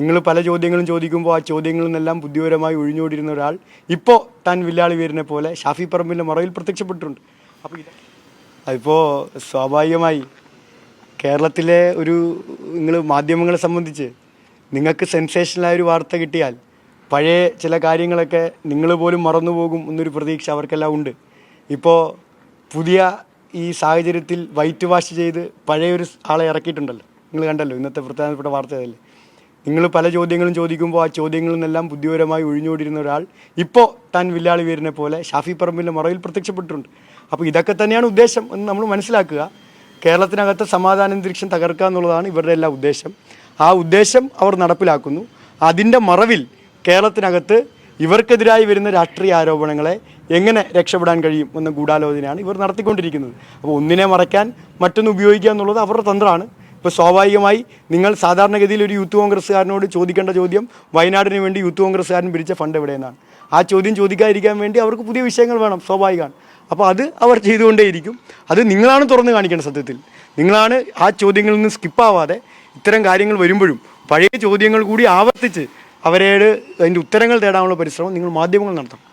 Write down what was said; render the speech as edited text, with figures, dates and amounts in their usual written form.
നിങ്ങൾ പല ചോദ്യങ്ങളും ചോദിക്കുമ്പോൾ ആ ചോദ്യങ്ങളിൽ നിന്നെല്ലാം ബുദ്ധിപരമായി ഒഴിഞ്ഞോടിയിരുന്ന ഒരാൾ ഇപ്പോൾ താൻ വില്ലാളി വീരനെ പോലെ ഷാഫി പറമ്പിൻ്റെ മറവിൽ പ്രത്യക്ഷപ്പെട്ടിട്ടുണ്ട്. അപ്പോൾ അതിപ്പോൾ സ്വാഭാവികമായി കേരളത്തിലെ ഒരു നിങ്ങൾ മാധ്യമങ്ങളെ സംബന്ധിച്ച് നിങ്ങൾക്ക് സെൻസേഷനലായ ഒരു വാർത്ത കിട്ടിയാൽ പഴയ ചില കാര്യങ്ങളൊക്കെ നിങ്ങൾ പോലും മറന്നുപോകും എന്നൊരു പ്രതീക്ഷ അവർക്കെല്ലാം ഉണ്ട്. ഇപ്പോൾ പുതിയ ഈ സാഹചര്യത്തിൽ വൈറ്റ് വാഷ് ചെയ്ത് പഴയൊരു ആളെ ഇറക്കിയിട്ടുണ്ടല്ലോ, നിങ്ങൾ കണ്ടല്ലോ ഇന്നത്തെ പ്രധാനപ്പെട്ട വാർത്ത അതല്ലേ. നിങ്ങൾ പല ചോദ്യങ്ങളും ചോദിക്കുമ്പോൾ ആ ചോദ്യങ്ങളിൽ നിന്നെല്ലാം ബുദ്ധിപരമായി ഒഴിഞ്ഞോടിയിരുന്ന ഒരാൾ ഇപ്പോൾ താൻ വില്ലാളി വീരനെ പോലെ ഷാഫി പറമ്പിൻ്റെ മറവിൽ പ്രത്യക്ഷപ്പെട്ടിട്ടുണ്ട്. അപ്പോൾ ഇതൊക്കെ തന്നെയാണ് ഉദ്ദേശം എന്ന് നമ്മൾ മനസ്സിലാക്കുക. കേരളത്തിനകത്ത് സമാധാനാന്തരീക്ഷം തകർക്കുക എന്നുള്ളതാണ് ഇവരുടെ എല്ലാ ഉദ്ദേശം. ആ ഉദ്ദേശം അവർ നടപ്പിലാക്കുന്നു. അതിൻ്റെ മറവിൽ കേരളത്തിനകത്ത് ഇവർക്കെതിരായി വരുന്ന രാഷ്ട്രീയ ആരോപണങ്ങളെ എങ്ങനെ രക്ഷപ്പെടാൻ കഴിയും എന്ന ഗൂഢാലോചനയാണ് ഇവർ നടത്തിക്കൊണ്ടിരിക്കുന്നത്. അപ്പോൾ ഒന്നിനെ മറയ്ക്കാൻ മറ്റൊന്ന് ഉപയോഗിക്കുക എന്നുള്ളത് അവരുടെ തന്ത്രമാണ്. ഇപ്പോൾ സ്വാഭാവികമായി നിങ്ങൾ സാധാരണഗതിയിൽ ഒരു യൂത്ത് കോൺഗ്രസ്സുകാരനോട് ചോദിക്കേണ്ട ചോദ്യം വയനാടിന് വേണ്ടി യൂത്ത് കോൺഗ്രസ്സുകാരൻ പിരിച്ച ഫണ്ട് എവിടെയെന്നാണ്. ആ ചോദ്യം ചോദിക്കാതിരിക്കാൻ വേണ്ടി അവർക്ക് പുതിയ വിഷയങ്ങൾ വേണം, സ്വാഭാവികമാണ്. അപ്പോൾ അത് അവർ ചെയ്തുകൊണ്ടേയിരിക്കും. അത് നിങ്ങളാണ് തുറന്നു കാണിക്കേണ്ട. സത്യത്തിൽ നിങ്ങളാണ് ആ ചോദ്യങ്ങളിൽ നിന്ന് സ്കിപ്പാവാതെ ഇത്തരം കാര്യങ്ങൾ വരുമ്പോഴും പഴയ ചോദ്യങ്ങൾ കൂടി ആവർത്തിച്ച് അവരോട് അതിൻ്റെ ഉത്തരങ്ങൾ തേടാനുള്ള പരിശ്രമം നിങ്ങൾ മാധ്യമങ്ങൾ നടത്തണം.